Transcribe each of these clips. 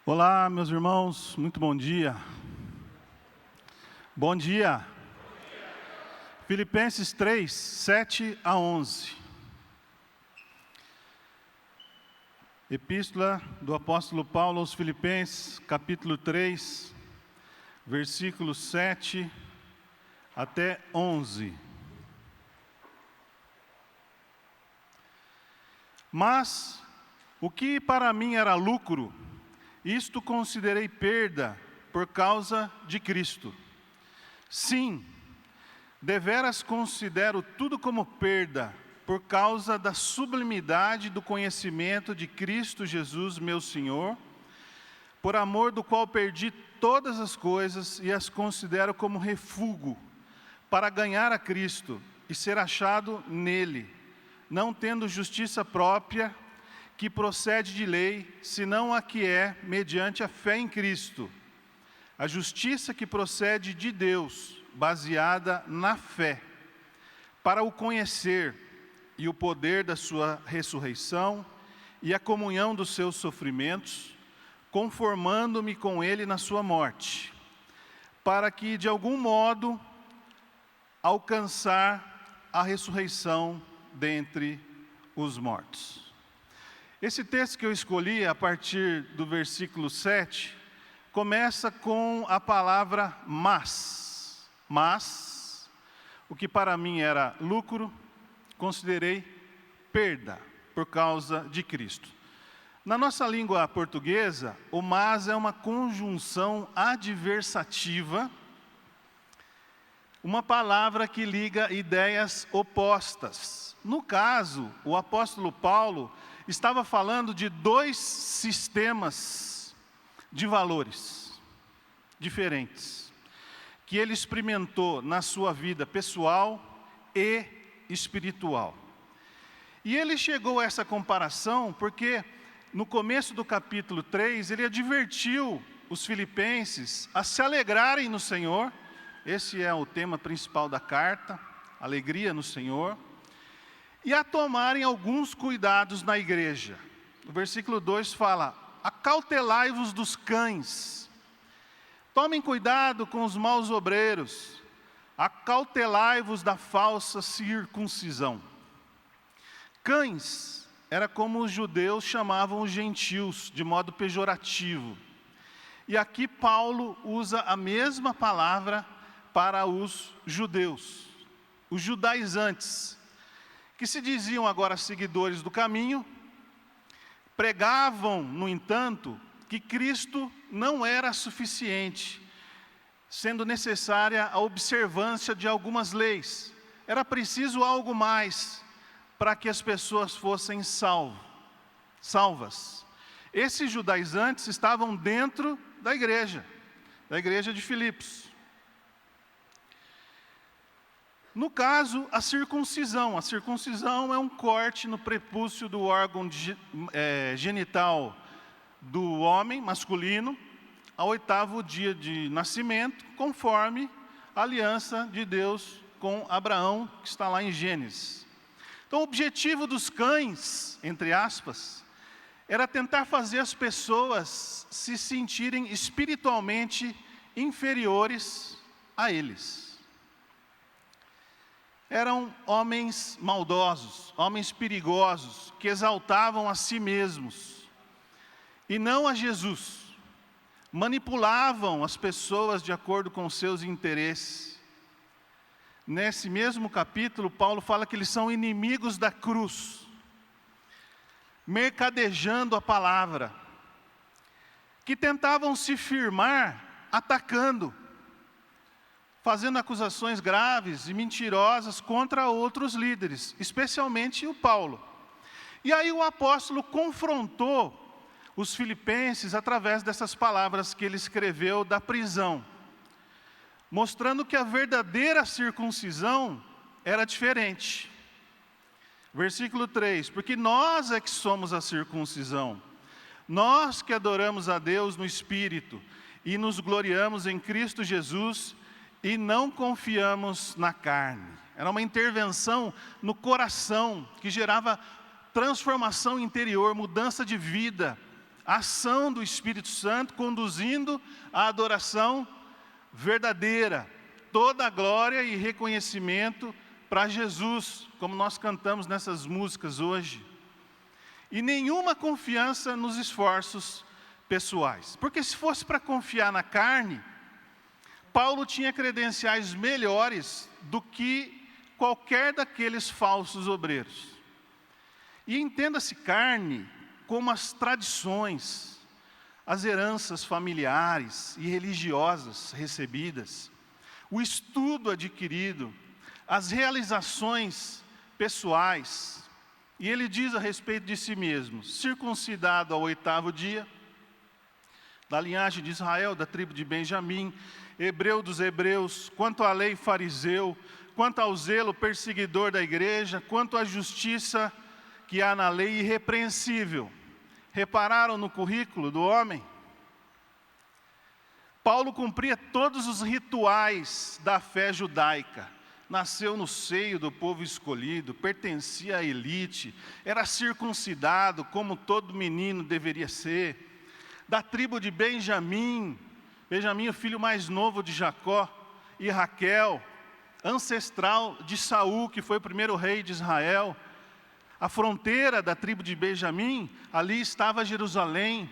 Olá, meus irmãos, muito bom dia. Bom dia. Filipenses 3, 7 a 11. Epístola do apóstolo Paulo aos Filipenses, capítulo 3, versículos 7 até 11. Mas o que para mim era lucro, isto considerei perda por causa de Cristo. Sim, deveras considero tudo como perda por causa da sublimidade do conhecimento de Cristo Jesus, meu Senhor, por amor do qual perdi todas as coisas e as considero como refúgio para ganhar a Cristo e ser achado nele, não tendo justiça própria que procede de lei, senão a que é mediante a fé em Cristo. A justiça que procede de Deus, baseada na fé, para o conhecer e o poder da sua ressurreição e a comunhão dos seus sofrimentos, conformando-me com ele na sua morte, para que de algum modo alcançar a ressurreição dentre os mortos. Esse texto que eu escolhi, a partir do versículo 7, começa com a palavra mas. Mas, o que para mim era lucro, considerei perda por causa de Cristo. Na nossa língua portuguesa, o mas é uma conjunção adversativa, uma palavra que liga ideias opostas. No caso, o apóstolo Paulo estava falando de dois sistemas de valores diferentes, que ele experimentou na sua vida pessoal e espiritual. E ele chegou a essa comparação porque no começo do capítulo 3, ele advertiu os filipenses a se alegrarem no Senhor. Esse é o tema principal da carta, alegria no Senhor. E a tomarem alguns cuidados na igreja. O versículo 2 fala: acautelai-vos dos cães. Tomem cuidado com os maus obreiros. Acautelai-vos da falsa circuncisão. Cães era como os judeus chamavam os gentios, de modo pejorativo. E aqui Paulo usa a mesma palavra para os judeus, os judaizantes, que se diziam agora seguidores do caminho, pregavam, no entanto, que Cristo não era suficiente, sendo necessária a observância de algumas leis. Era preciso algo mais para que as pessoas fossem salvas. Esses judaizantes estavam dentro da igreja de Filipos. No caso, a circuncisão. A circuncisão é um corte no prepúcio do órgão genital do homem masculino, ao 8º dia de nascimento, conforme a aliança de Deus com Abraão, que está lá em Gênesis. Então, o objetivo dos cães, entre aspas, era tentar fazer as pessoas se sentirem espiritualmente inferiores a eles. Eram homens maldosos, homens perigosos, que exaltavam a si mesmos e não a Jesus. Manipulavam as pessoas de acordo com seus interesses. Nesse mesmo capítulo, Paulo fala que eles são inimigos da cruz, mercadejando a palavra, que tentavam se firmar atacando, fazendo acusações graves e mentirosas contra outros líderes, especialmente o Paulo. E aí o apóstolo confrontou os filipenses através dessas palavras que ele escreveu da prisão, mostrando que a verdadeira circuncisão era diferente. Versículo 3: porque nós é que somos a circuncisão, nós que adoramos a Deus no Espírito e nos gloriamos em Cristo Jesus e não confiamos na carne. Era uma intervenção no coração que gerava transformação interior, mudança de vida, a ação do Espírito Santo conduzindo à adoração verdadeira. Toda a glória e reconhecimento para Jesus, como nós cantamos nessas músicas hoje. E nenhuma confiança nos esforços pessoais. Porque se fosse para confiar na carne, Paulo tinha credenciais melhores do que qualquer daqueles falsos obreiros. E entenda-se carne como as tradições, as heranças familiares e religiosas recebidas, o estudo adquirido, as realizações pessoais. E ele diz a respeito de si mesmo: circuncidado ao 8º dia, da linhagem de Israel, da tribo de Benjamim, hebreu dos hebreus, quanto à lei fariseu, quanto ao zelo perseguidor da igreja, quanto à justiça que há na lei irrepreensível. Repararam no currículo do homem? Paulo cumpria todos os rituais da fé judaica. Nasceu no seio do povo escolhido, pertencia à elite, era circuncidado como todo menino deveria ser. Da tribo de Benjamim, Benjamim, o filho mais novo de Jacó e Raquel, ancestral de Saul, que foi o primeiro rei de Israel. A fronteira da tribo de Benjamim, ali estava Jerusalém,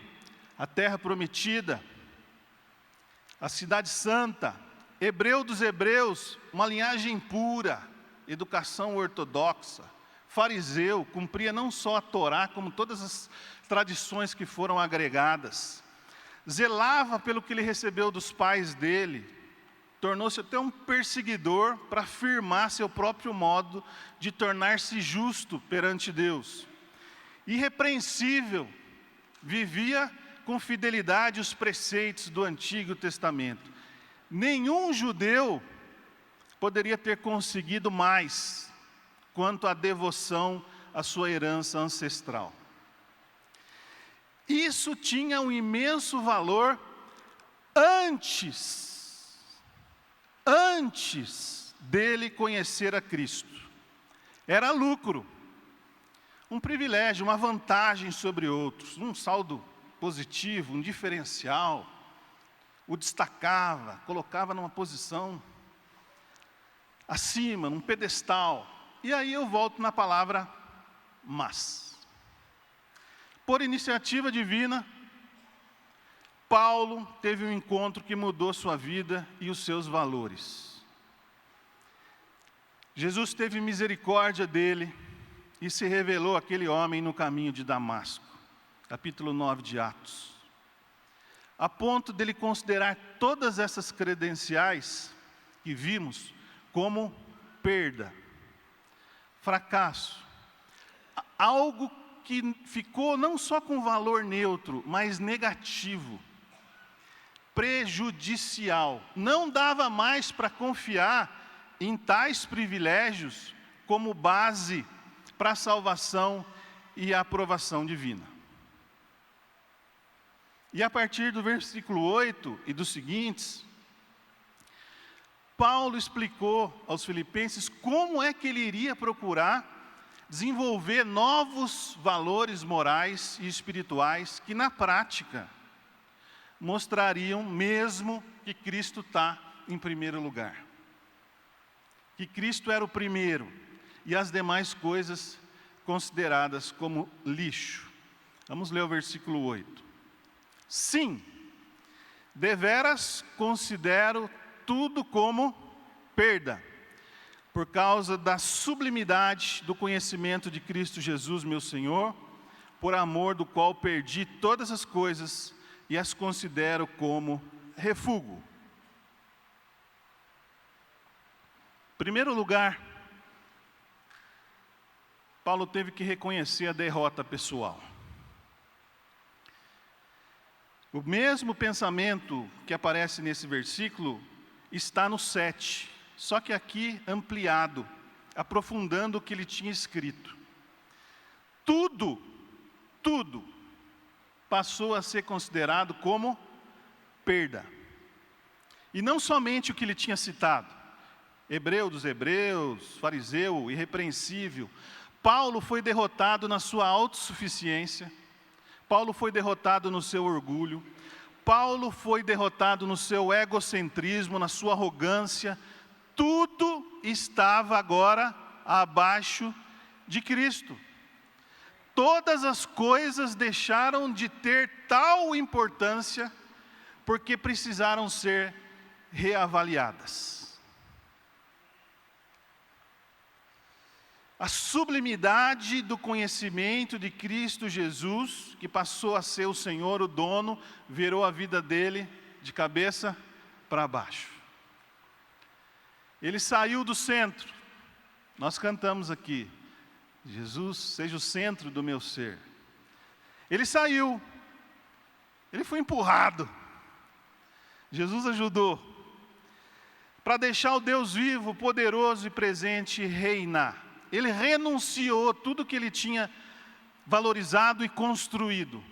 a terra prometida, a cidade santa. Hebreu dos hebreus, uma linhagem pura, educação ortodoxa. Fariseu, cumpria não só a Torá, como todas as tradições que foram agregadas. Zelava pelo que ele recebeu dos pais dele. Tornou-se até um perseguidor para afirmar seu próprio modo de tornar-se justo perante Deus. Irrepreensível, vivia com fidelidade os preceitos do Antigo Testamento. Nenhum judeu poderia ter conseguido mais quanto à devoção à sua herança ancestral. Isso tinha um imenso valor antes dele conhecer a Cristo. Era lucro, um privilégio, uma vantagem sobre outros, um saldo positivo, um diferencial. O destacava, colocava numa posição acima, num pedestal. E aí eu volto na palavra mas. Por iniciativa divina, Paulo teve um encontro que mudou sua vida e os seus valores. Jesus teve misericórdia dele e se revelou àquele homem no caminho de Damasco. Capítulo 9 de Atos. A ponto dele considerar todas essas credenciais que vimos como perda, fracasso, algo que ficou não só com valor neutro, mas negativo, prejudicial. Não dava mais para confiar em tais privilégios como base para a salvação e a aprovação divina. E a partir do versículo 8 e dos seguintes, Paulo explicou aos filipenses como é que ele iria procurar desenvolver novos valores morais e espirituais que na prática mostrariam mesmo que Cristo está em primeiro lugar. Que Cristo era o primeiro e as demais coisas consideradas como lixo. Vamos ler o versículo 8. Sim, deveras considero tudo como perda, por causa da sublimidade do conhecimento de Cristo Jesus, meu Senhor, por amor do qual perdi todas as coisas e as considero como refúgio. Em primeiro lugar, Paulo teve que reconhecer a derrota pessoal. O mesmo pensamento que aparece nesse versículo está no 7, só que aqui ampliado, aprofundando o que ele tinha escrito. Tudo passou a ser considerado como perda. E não somente o que ele tinha citado, hebreu dos hebreus, fariseu, irrepreensível. Paulo foi derrotado na sua autossuficiência, Paulo foi derrotado no seu orgulho. Paulo foi derrotado no seu egocentrismo, na sua arrogância. Tudo estava agora abaixo de Cristo. Todas as coisas deixaram de ter tal importância porque precisaram ser reavaliadas. A sublimidade do conhecimento de Cristo Jesus, que passou a ser o Senhor, o dono, virou a vida dele de cabeça para baixo. Ele saiu do centro. Nós cantamos aqui, Jesus seja o centro do meu ser. Ele saiu. Ele foi empurrado. Jesus ajudou. Para deixar o Deus vivo, poderoso e presente reinar. Ele renunciou tudo que ele tinha valorizado e construído.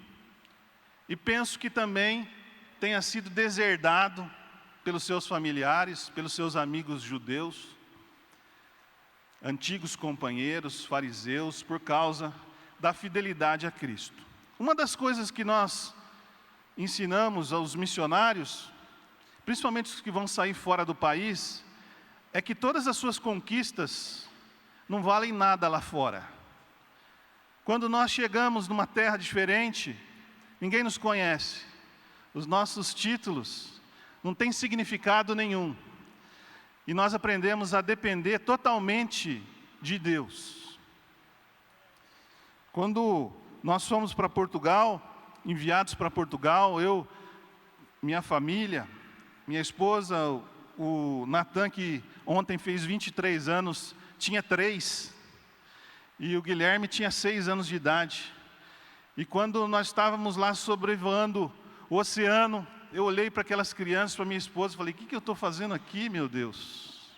E penso que também tenha sido deserdado pelos seus familiares, pelos seus amigos judeus, antigos companheiros, fariseus, por causa da fidelidade a Cristo. Uma das coisas que nós ensinamos aos missionários, principalmente os que vão sair fora do país, é que todas as suas conquistas não valem nada lá fora. Quando nós chegamos numa terra diferente, ninguém nos conhece. Os nossos títulos não têm significado nenhum. E nós aprendemos a depender totalmente de Deus. Quando nós fomos para Portugal, enviados para Portugal, eu, minha família, minha esposa, o Natan, que ontem fez 23 anos, tinha 3, e o Guilherme tinha 6 anos de idade. E quando nós estávamos lá sobrevoando o oceano, eu olhei para aquelas crianças, para minha esposa, e falei, o que eu estou fazendo aqui, meu Deus?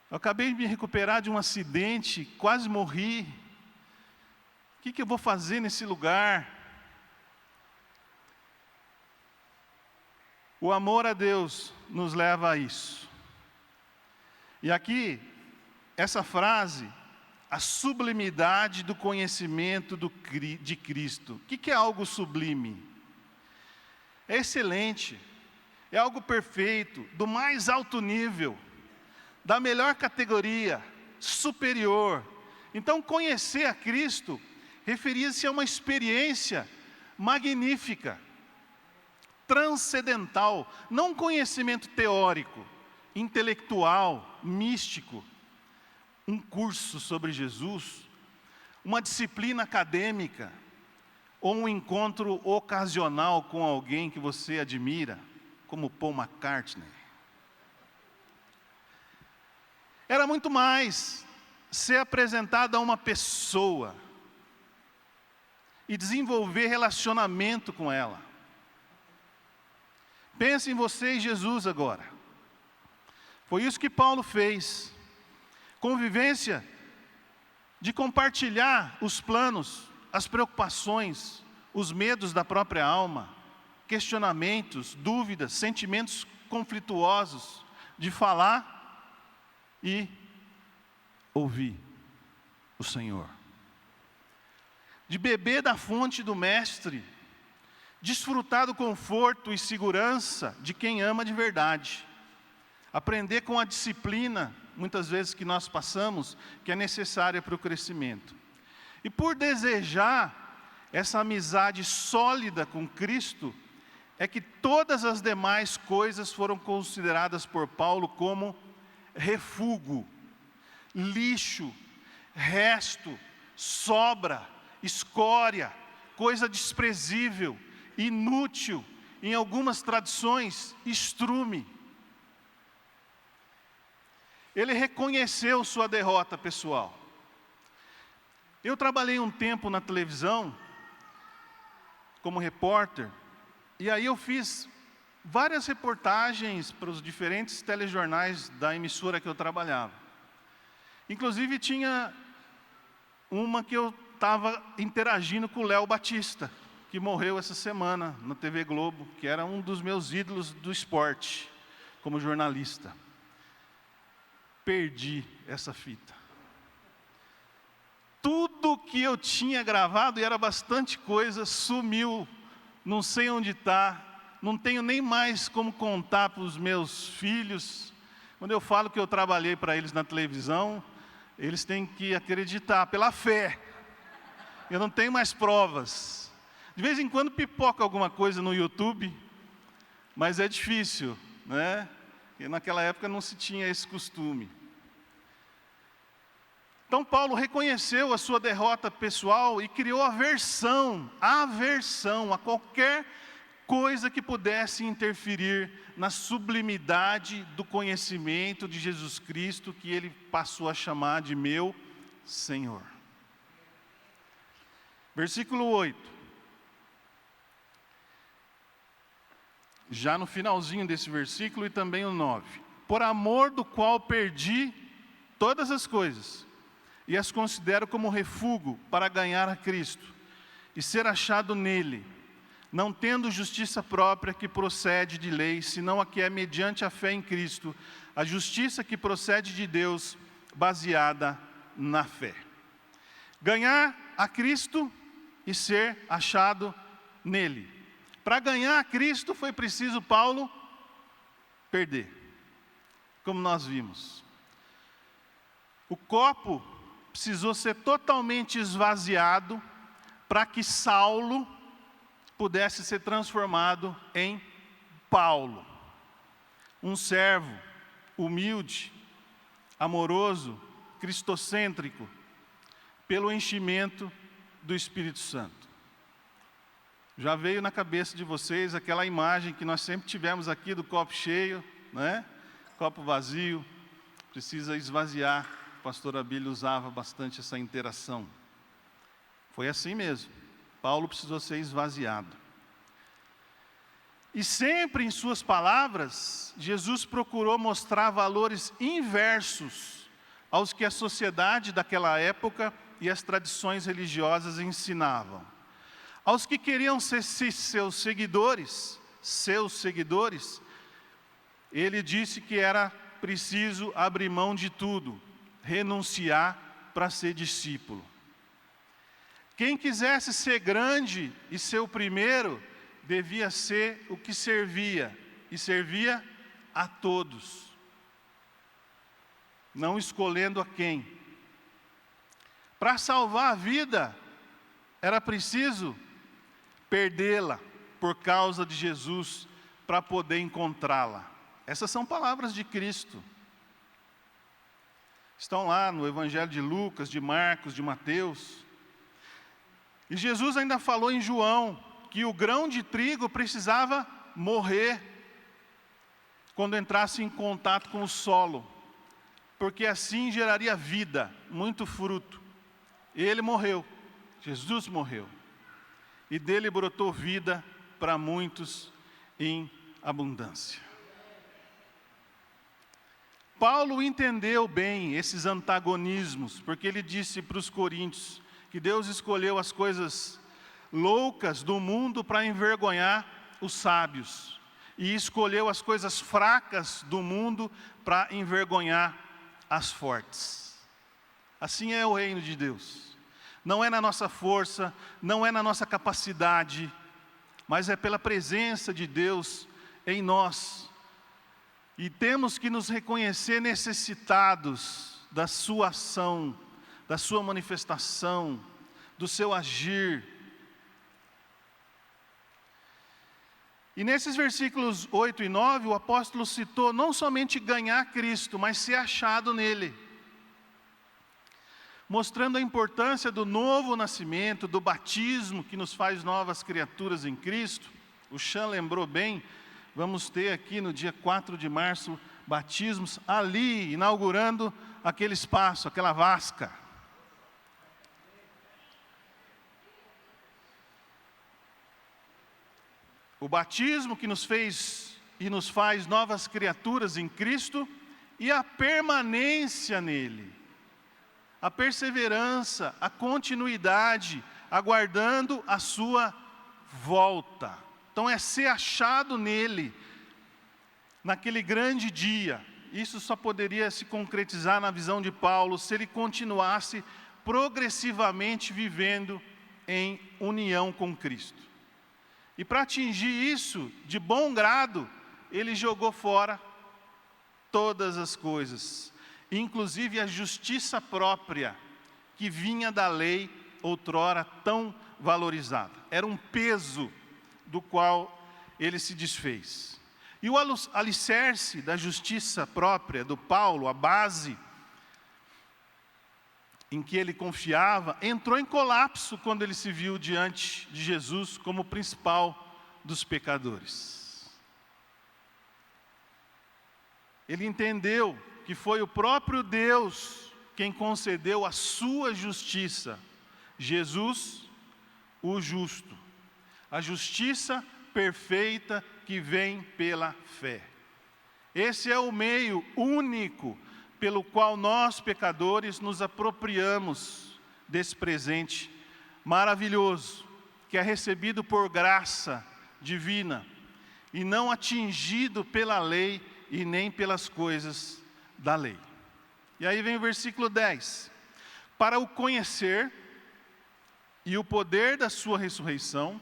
Eu acabei de me recuperar de um acidente, quase morri. O que eu vou fazer nesse lugar? O amor a Deus nos leva a isso. E aqui, essa frase, a sublimidade do conhecimento de Cristo. O que é algo sublime? É excelente, é algo perfeito, do mais alto nível, da melhor categoria, superior. Então, conhecer a Cristo referia-se a uma experiência magnífica, transcendental, não um conhecimento teórico, intelectual, místico, um curso sobre Jesus, uma disciplina acadêmica, ou um encontro ocasional com alguém que você admira, como Paul McCartney. Era muito mais ser apresentado a uma pessoa e desenvolver relacionamento com ela. Pense em você e Jesus agora. Foi isso que Paulo fez. Convivência de compartilhar os planos, as preocupações, os medos da própria alma, questionamentos, dúvidas, sentimentos conflituosos, de falar e ouvir o Senhor. De beber da fonte do Mestre, desfrutar do conforto e segurança de quem ama de verdade. Aprender com a disciplina, muitas vezes que nós passamos, que é necessária para o crescimento. E por desejar essa amizade sólida com Cristo, é que todas as demais coisas foram consideradas por Paulo como refúgio, lixo, resto, sobra, escória, coisa desprezível, inútil, em algumas tradições, estrume. Ele reconheceu sua derrota pessoal. Eu trabalhei um tempo na televisão, como repórter, e aí eu fiz várias reportagens para os diferentes telejornais da emissora que eu trabalhava. Inclusive tinha uma que eu estava interagindo com o Léo Batista, que morreu essa semana na TV Globo, que era um dos meus ídolos do esporte, como jornalista. Perdi essa fita. Tudo Tudo que eu tinha gravado, e era bastante coisa, sumiu. Não sei onde está. Não tenho nem mais como contar para os meus filhos. Quando eu falo que eu trabalhei para eles na televisão, eles têm que acreditar pela fé. Eu não tenho mais provas. De vez em quando pipoca alguma coisa no YouTube, mas é difícil, né? E naquela época não se tinha esse costume. Então Paulo reconheceu a sua derrota pessoal e criou aversão a qualquer coisa que pudesse interferir na sublimidade do conhecimento de Jesus Cristo, que ele passou a chamar de meu Senhor. Versículo 8. Já no finalzinho desse versículo e também o 9. Por amor do qual perdi todas as coisas, e as considero como refúgio para ganhar a Cristo, e ser achado nele, não tendo justiça própria que procede de lei, senão a que é mediante a fé em Cristo, a justiça que procede de Deus, baseada na fé. Ganhar a Cristo e ser achado nele. Para ganhar a Cristo foi preciso Paulo perder, como nós vimos. O copo precisou ser totalmente esvaziado para que Saulo pudesse ser transformado em Paulo. Um servo humilde, amoroso, cristocêntrico, pelo enchimento do Espírito Santo. Já veio na cabeça de vocês aquela imagem que nós sempre tivemos aqui do copo cheio, né? Copo vazio, precisa esvaziar. O pastor Abílio usava bastante essa interação. Foi assim mesmo. Paulo precisou ser esvaziado. E sempre em suas palavras, Jesus procurou mostrar valores inversos aos que a sociedade daquela época e as tradições religiosas ensinavam. Aos que queriam ser seus seguidores, ele disse que era preciso abrir mão de tudo, renunciar para ser discípulo. Quem quisesse ser grande e ser o primeiro, devia ser o que servia, e servia a todos, não escolhendo a quem. Para salvar a vida, era preciso perdê-la por causa de Jesus, para poder encontrá-la. Essas são palavras de Cristo. Estão lá no Evangelho de Lucas, de Marcos, de Mateus. E Jesus ainda falou em João que o grão de trigo precisava morrer quando entrasse em contato com o solo, porque assim geraria vida, muito fruto. Ele morreu, Jesus morreu, e dele brotou vida para muitos em abundância. Paulo entendeu bem esses antagonismos, porque ele disse para os coríntios que Deus escolheu as coisas loucas do mundo para envergonhar os sábios, e escolheu as coisas fracas do mundo para envergonhar as fortes. Assim é o reino de Deus. Não é na nossa força, não é na nossa capacidade, mas é pela presença de Deus em nós. E temos que nos reconhecer necessitados da sua ação, da sua manifestação, do seu agir. E nesses versículos 8 e 9, o apóstolo citou não somente ganhar Cristo, mas ser achado nele, mostrando a importância do novo nascimento, do batismo que nos faz novas criaturas em Cristo. O Chan lembrou bem, vamos ter aqui no dia 4 de março, batismos ali, inaugurando aquele espaço, aquela vasca. O batismo que nos fez e nos faz novas criaturas em Cristo, e a permanência nele, a perseverança, a continuidade, aguardando a sua volta. Então é ser achado nele, naquele grande dia. Isso só poderia se concretizar na visão de Paulo, se ele continuasse progressivamente vivendo em união com Cristo. E para atingir isso de bom grado, ele jogou fora todas as coisas, inclusive a justiça própria, que vinha da lei outrora tão valorizada. Era um peso do qual ele se desfez. E o alicerce da justiça própria do Paulo, a base em que ele confiava, entrou em colapso quando ele se viu diante de Jesus como o principal dos pecadores. Ele entendeu que foi o próprio Deus quem concedeu a sua justiça, Jesus, o justo, a justiça perfeita que vem pela fé. Esse é o meio único pelo qual nós, pecadores, nos apropriamos desse presente maravilhoso, que é recebido por graça divina, e não atingido pela lei e nem pelas coisas da lei. E aí vem o versículo 10. Para o conhecer e o poder da sua ressurreição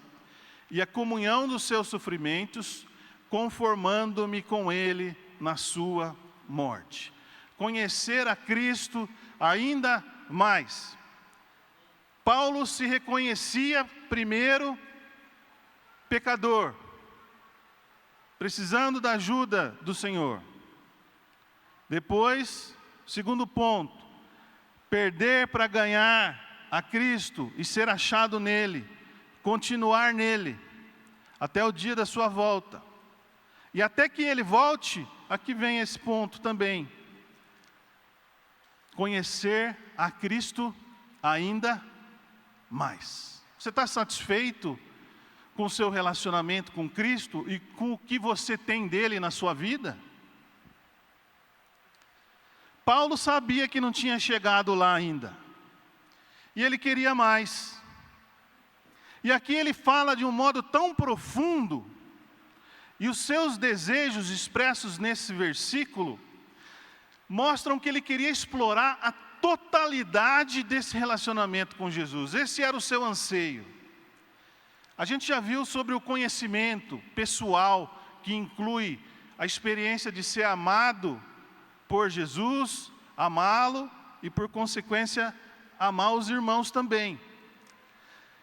e a comunhão dos seus sofrimentos, conformando-me com ele na sua morte. Conhecer a Cristo ainda mais. Paulo se reconhecia primeiro pecador, precisando da ajuda do Senhor. Depois, segundo ponto, perder para ganhar a Cristo e ser achado nele, continuar nele, até o dia da sua volta. E até que ele volte, aqui vem esse ponto também. Conhecer a Cristo ainda mais. Você está satisfeito com o seu relacionamento com Cristo e com o que você tem dele na sua vida? Paulo sabia que não tinha chegado lá ainda. E ele queria mais. E aqui ele fala de um modo tão profundo, e os seus desejos expressos nesse versículo mostram que ele queria explorar a totalidade desse relacionamento com Jesus. Esse era o seu anseio. A gente já viu sobre o conhecimento pessoal, que inclui a experiência de ser amado por Jesus, amá-lo e, por consequência, amar os irmãos também.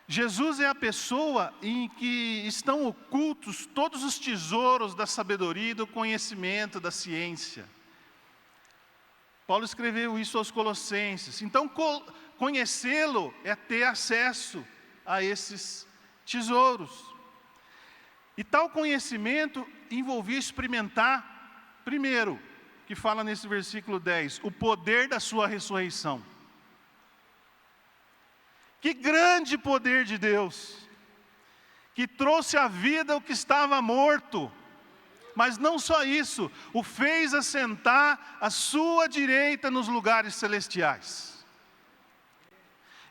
Jesus é a pessoa em que estão ocultos todos os tesouros da sabedoria, do conhecimento, da ciência. Paulo escreveu isso aos Colossenses. Então, conhecê-lo é ter acesso a esses tesouros. E tal conhecimento envolvia experimentar, primeiro, que fala nesse versículo 10, o poder da sua ressurreição. Que grande poder de Deus, que trouxe à vida o que estava morto. Mas não só isso, o fez assentar à sua direita nos lugares celestiais.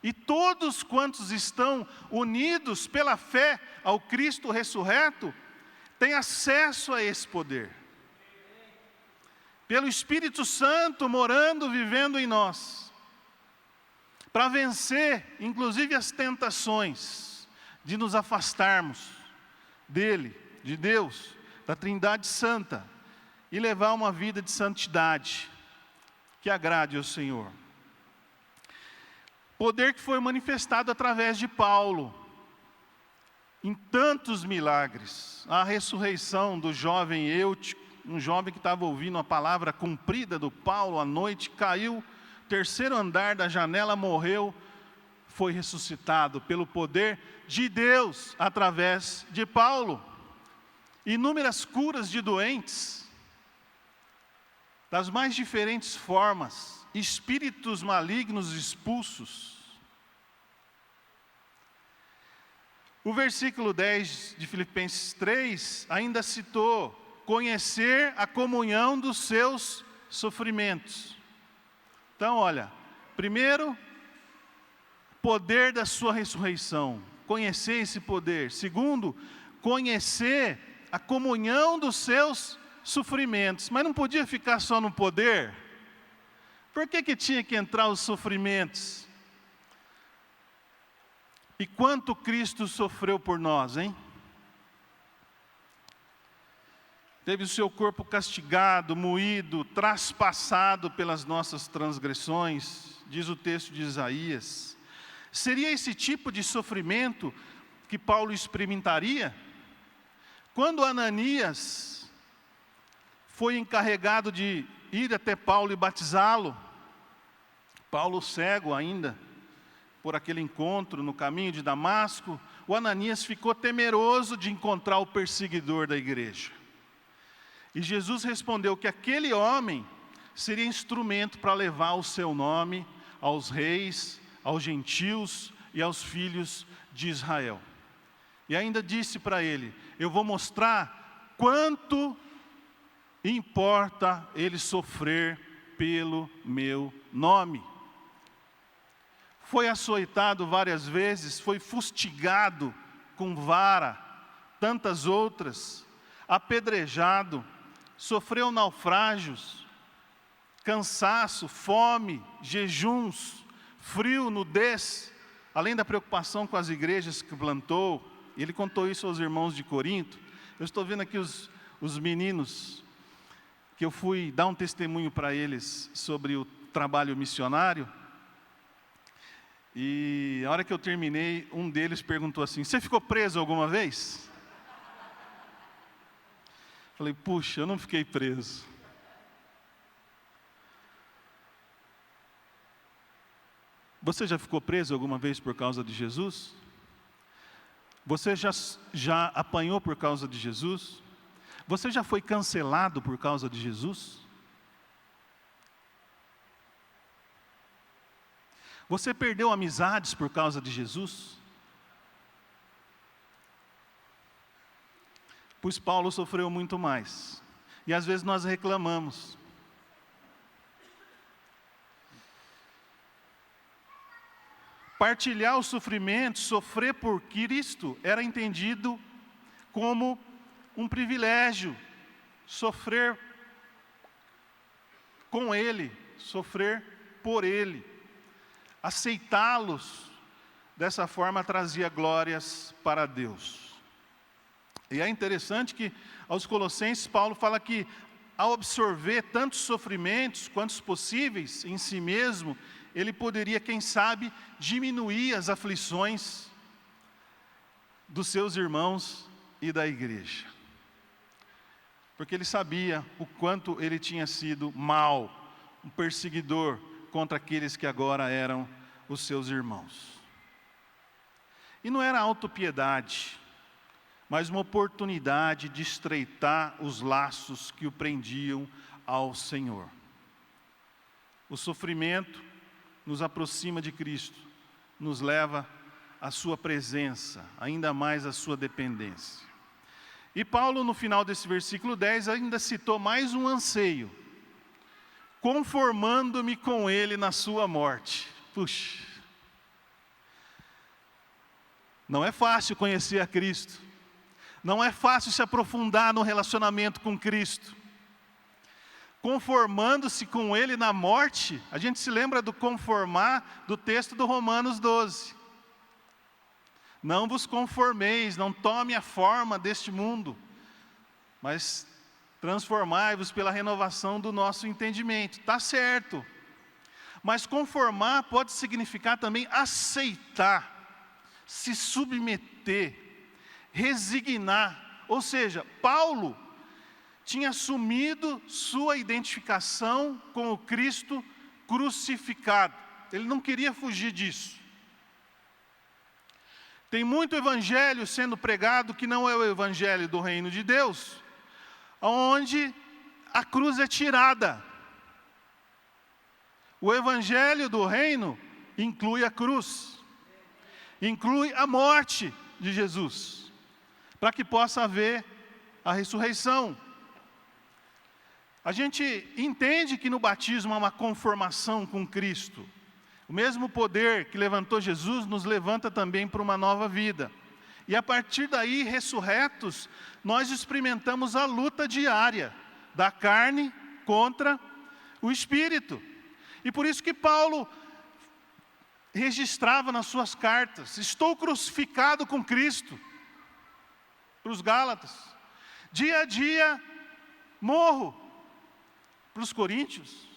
E todos quantos estão unidos pela fé ao Cristo ressurreto, têm acesso a esse poder. Pelo Espírito Santo morando, vivendo em nós. Para vencer, inclusive, as tentações de nos afastarmos dele, de Deus, da Trindade Santa, e levar uma vida de santidade, que agrade ao Senhor. Poder que foi manifestado através de Paulo, em tantos milagres. A ressurreição do jovem Eutico, um jovem que estava ouvindo a palavra cumprida do Paulo à noite, caiu, terceiro andar da janela, morreu, foi ressuscitado pelo poder de Deus, através de Paulo. Inúmeras curas de doentes, das mais diferentes formas, espíritos malignos expulsos. O versículo 10 de Filipenses 3 ainda citou: conhecer a comunhão dos seus sofrimentos. Então, olha, primeiro, poder da sua ressurreição, conhecer esse poder. Segundo, conhecer a comunhão dos seus sofrimentos. Mas não podia ficar só no poder. Por que tinha que entrar os sofrimentos? E quanto Cristo sofreu por nós, hein? Teve o seu corpo castigado, moído, traspassado pelas nossas transgressões, diz o texto de Isaías. Seria esse tipo de sofrimento que Paulo experimentaria? Quando Ananias foi encarregado de ir até Paulo e batizá-lo, Paulo cego ainda, por aquele encontro no caminho de Damasco, o Ananias ficou temeroso de encontrar o perseguidor da igreja. E Jesus respondeu que aquele homem seria instrumento para levar o seu nome aos reis, aos gentios e aos filhos de Israel. E ainda disse para ele: eu vou mostrar quanto importa ele sofrer pelo meu nome. Foi açoitado várias vezes, foi fustigado com vara, tantas outras, apedrejado, sofreu naufrágios, cansaço, fome, jejuns, frio, nudez, além da preocupação com as igrejas que plantou. Ele contou isso aos irmãos de Corinto. Eu estou vendo aqui os meninos, que eu fui dar um testemunho para eles sobre o trabalho missionário. E a hora que eu terminei, um deles perguntou assim: você ficou preso alguma vez? Falei: puxa, eu não fiquei preso. Você já ficou preso alguma vez por causa de Jesus? Você já apanhou por causa de Jesus? Você já foi cancelado por causa de Jesus? Você perdeu amizades por causa de Jesus? Pois Paulo sofreu muito mais. E às vezes nós reclamamos. Partilhar o sofrimento, sofrer por Cristo, era entendido como um privilégio. Sofrer com Ele, sofrer por Ele. Aceitá-los dessa forma trazia glórias para Deus. E é interessante que aos Colossenses Paulo fala que ao absorver tantos sofrimentos quantos possíveis em si mesmo, ele poderia, quem sabe, diminuir as aflições dos seus irmãos e da igreja. Porque ele sabia o quanto ele tinha sido mau, um perseguidor contra aqueles que agora eram os seus irmãos. E não era autopiedade, mas uma oportunidade de estreitar os laços que o prendiam ao Senhor. O sofrimento nos aproxima de Cristo, nos leva à sua presença, ainda mais à sua dependência. E Paulo, no final desse versículo 10, ainda citou mais um anseio: conformando-me com Ele na sua morte. Puxa, não é fácil conhecer a Cristo, não é fácil se aprofundar no relacionamento com Cristo. Conformando-se com Ele na morte, a gente se lembra do conformar do texto do Romanos 12. Não vos conformeis, não tome a forma deste mundo, mas transformai-vos pela renovação do nosso entendimento. Está certo. Mas conformar pode significar também aceitar, se submeter, resignar. Ou seja, Paulo tinha assumido sua identificação com o Cristo crucificado. Ele não queria fugir disso. Tem muito evangelho sendo pregado que não é o evangelho do reino de Deus, onde a cruz é tirada. O evangelho do reino inclui a cruz, inclui a morte de Jesus, para que possa haver a ressurreição. A gente entende que no batismo há uma conformação com Cristo. O mesmo poder que levantou Jesus nos levanta também para uma nova vida. E a partir daí, ressurretos, nós experimentamos a luta diária da carne contra o Espírito. E por isso que Paulo registrava nas suas cartas: estou crucificado com Cristo, para os Gálatas. Dia a dia morro, para os coríntios,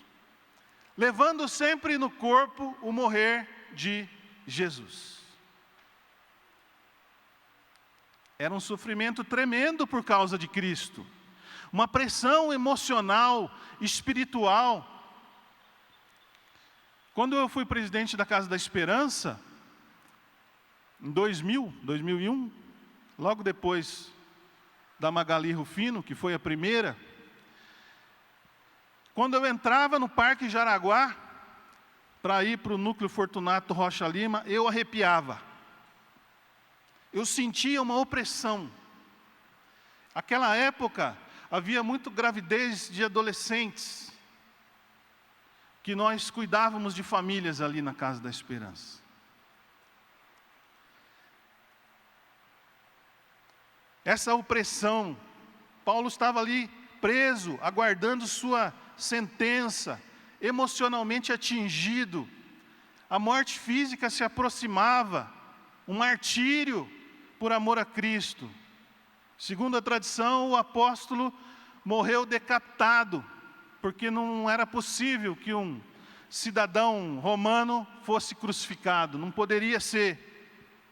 levando sempre no corpo o morrer de Jesus. Era um sofrimento tremendo por causa de Cristo, uma pressão emocional, espiritual. Quando eu fui presidente da Casa da Esperança, em 2001, logo depois da Magali Rufino, que foi a primeira, quando eu entrava no Parque Jaraguá, para ir para o Núcleo Fortunato Rocha Lima, eu arrepiava. Eu sentia uma opressão. Naquela época, havia muito gravidez de adolescentes, que nós cuidávamos de famílias ali na Casa da Esperança. Essa opressão, Paulo estava ali preso, aguardando sua sentença, emocionalmente atingido. A morte física se aproximava, um martírio por amor a Cristo. Segundo a tradição, o apóstolo morreu decapitado, porque não era possível que um cidadão romano fosse crucificado. Não poderia ser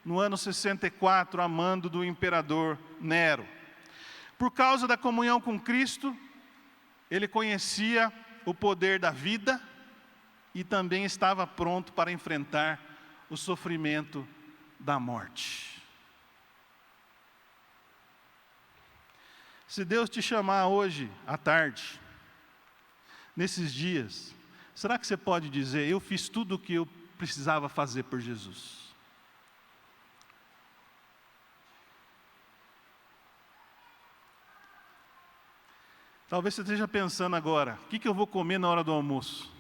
no ano 64, a mando do imperador Nero. Por causa da comunhão com Cristo, ele conhecia o poder da vida e também estava pronto para enfrentar o sofrimento da morte. Se Deus te chamar hoje à tarde, nesses dias, será que você pode dizer: eu fiz tudo o que eu precisava fazer por Jesus? Talvez você esteja pensando agora: o que eu vou comer na hora do almoço?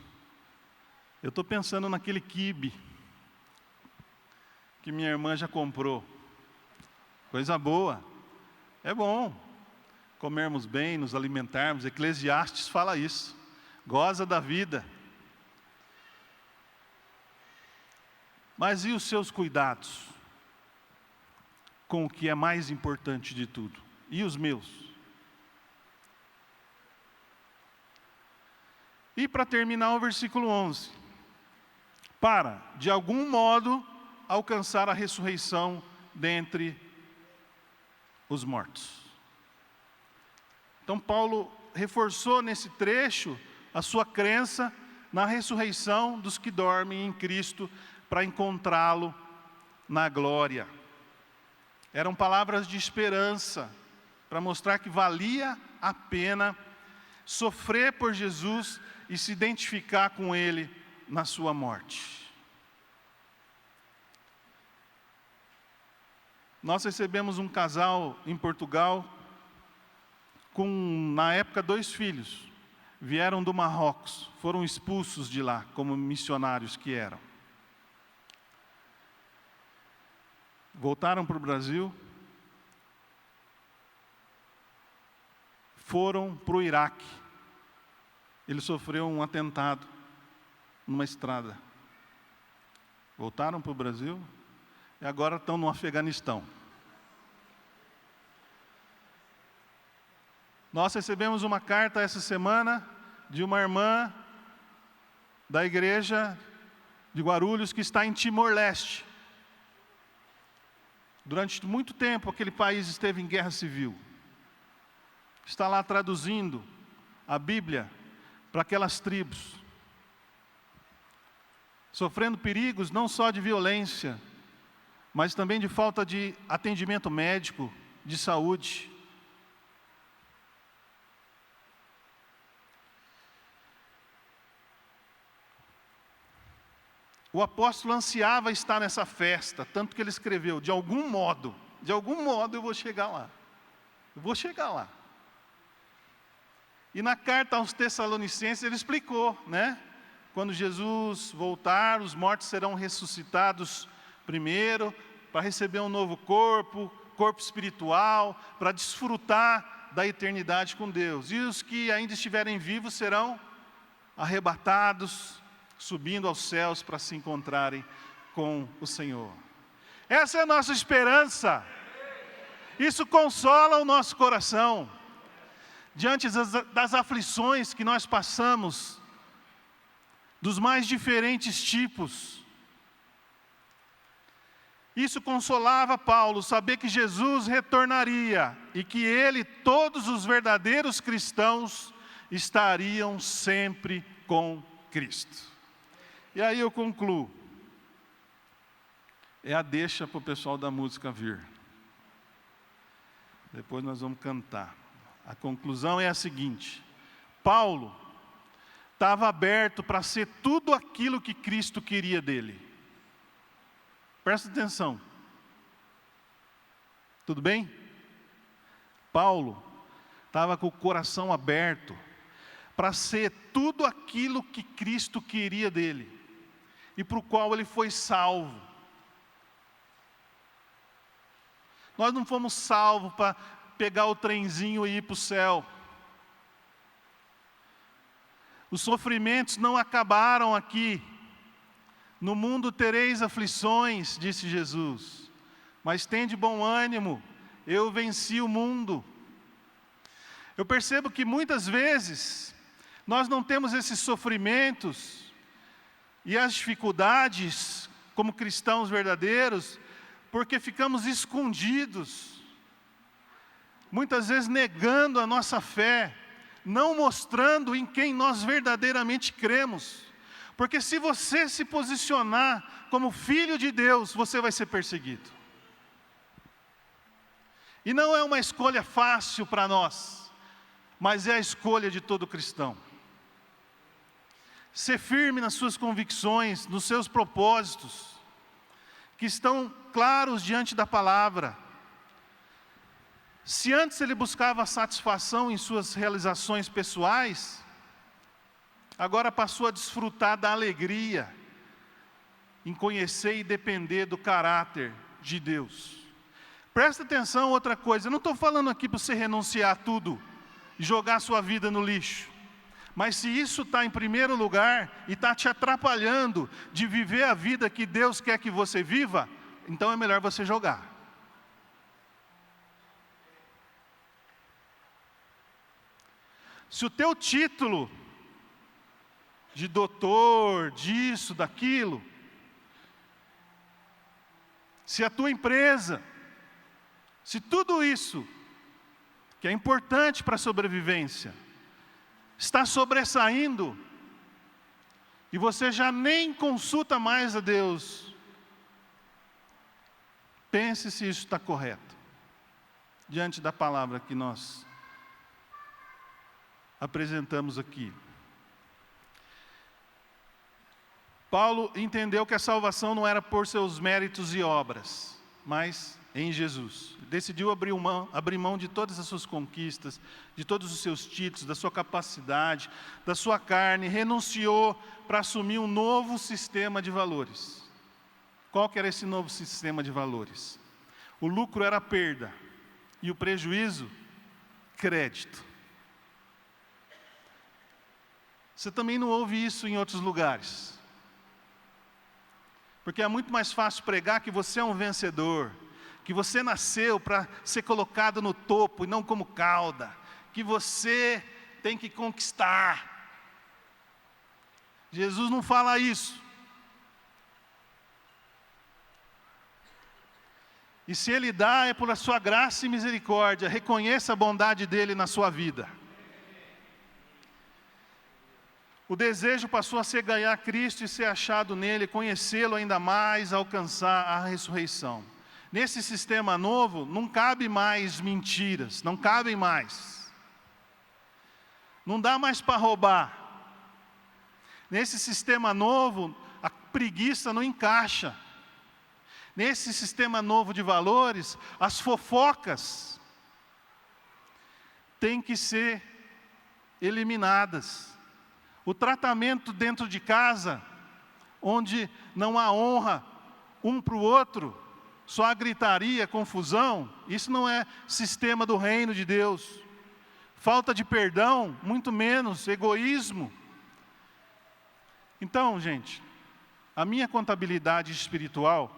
Eu estou pensando naquele quibe que minha irmã já comprou. Coisa boa. É bom comermos bem, nos alimentarmos. Eclesiastes fala isso. Goza da vida. Mas e os seus cuidados com o que é mais importante de tudo? E os meus? E para terminar o versículo 11. Para, de algum modo, alcançar a ressurreição dentre os mortos. Então Paulo reforçou nesse trecho a sua crença na ressurreição dos que dormem em Cristo, para encontrá-lo na glória. Eram palavras de esperança, para mostrar que valia a pena sofrer por Jesus e se identificar com Ele na sua morte. Nós recebemos um casal em Portugal, com, na época, 2 filhos. Vieram do Marrocos, foram expulsos de lá, como missionários que eram. Voltaram para o Brasil, foram para o Iraque. Ele sofreu um atentado numa estrada. Voltaram para o Brasil e agora estão no Afeganistão. Nós recebemos uma carta essa semana de uma irmã da igreja de Guarulhos que está em Timor-Leste. Durante muito tempo aquele país esteve em guerra civil. Está lá traduzindo a Bíblia para aquelas tribos, sofrendo perigos não só de violência, mas também de falta de atendimento médico, de saúde. O apóstolo ansiava estar nessa festa, tanto que ele escreveu: de algum modo eu vou chegar lá. Eu vou chegar lá. E na carta aos Tessalonicenses ele explicou, né? Quando Jesus voltar, os mortos serão ressuscitados primeiro, para receber um novo corpo espiritual, para desfrutar da eternidade com Deus. E os que ainda estiverem vivos serão arrebatados, subindo aos céus para se encontrarem com o Senhor. Essa é a nossa esperança. Isso consola o nosso coração. Diante das aflições que nós passamos, dos mais diferentes tipos. Isso consolava Paulo, saber que Jesus retornaria e que ele, todos os verdadeiros cristãos, estariam sempre com Cristo. E aí eu concluo. É a deixa para o pessoal da música vir. Depois nós vamos cantar. A conclusão é a seguinte: Paulo estava aberto para ser tudo aquilo que Cristo queria dele. Presta atenção. Tudo bem? Paulo estava com o coração aberto para ser tudo aquilo que Cristo queria dele e para o qual ele foi salvo. Nós não fomos salvos para pegar o trenzinho e ir para o céu. Os sofrimentos não acabaram aqui. No mundo tereis aflições, disse Jesus, mas tende bom ânimo, eu venci o mundo. Eu percebo que muitas vezes nós não temos esses sofrimentos e as dificuldades como cristãos verdadeiros, porque ficamos escondidos, muitas vezes negando a nossa fé, não mostrando em quem nós verdadeiramente cremos. Porque se você se posicionar como filho de Deus, você vai ser perseguido. E não é uma escolha fácil para nós, mas é a escolha de todo cristão. Ser firme nas suas convicções, nos seus propósitos, que estão claros diante da palavra. Se antes ele buscava satisfação em suas realizações pessoais, agora passou a desfrutar da alegria em conhecer e depender do caráter de Deus. Presta atenção, outra coisa, eu não estou falando aqui para você renunciar a tudo e jogar sua vida no lixo. Mas se isso está em primeiro lugar e está te atrapalhando de viver a vida que Deus quer que você viva, então é melhor você jogar. Se o teu título de doutor, disso, daquilo, se a tua empresa, se tudo isso, que é importante para a sobrevivência, está sobressaindo, e você já nem consulta mais a Deus, pense se isso está correto, diante da palavra que nós apresentamos aqui. Paulo entendeu que a salvação não era por seus méritos e obras, mas em Jesus. Decidiu abrir mão de todas as suas conquistas, de todos os seus títulos, da sua capacidade, da sua carne, renunciou para assumir um novo sistema de valores. Qual que era esse novo sistema de valores? O lucro era perda e o prejuízo, crédito. Você também não ouve isso em outros lugares. Porque é muito mais fácil pregar que você é um vencedor, que você nasceu para ser colocado no topo e não como cauda, que você tem que conquistar. Jesus não fala isso. E se Ele dá, é por sua graça e misericórdia. Reconheça a bondade dEle na sua vida. O desejo passou a ser ganhar Cristo e ser achado nele, conhecê-lo ainda mais, alcançar a ressurreição. Nesse sistema novo, não cabe mais mentiras, não cabem mais. Não dá mais para roubar. Nesse sistema novo, a preguiça não encaixa. Nesse sistema novo de valores, as fofocas têm que ser eliminadas. O tratamento dentro de casa, onde não há honra um para o outro, só há gritaria, confusão, isso não é sistema do reino de Deus. Falta de perdão, muito menos, egoísmo. Então, gente, A minha contabilidade espiritual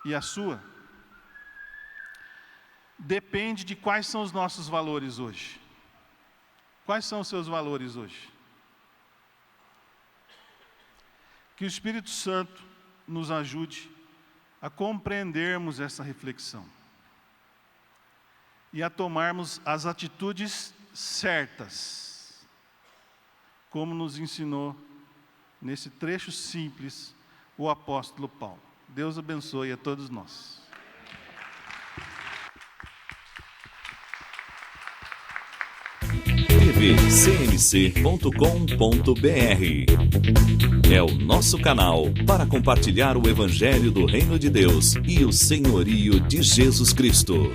e a sua depende de quais são os nossos valores hoje. Quais são os seus valores hoje? Que o Espírito Santo nos ajude a compreendermos essa reflexão e a tomarmos as atitudes certas, como nos ensinou nesse trecho simples o apóstolo Paulo. Deus abençoe a todos nós. tvcmc.com.br é o nosso canal para compartilhar o Evangelho do Reino de Deus e o senhorio de Jesus Cristo.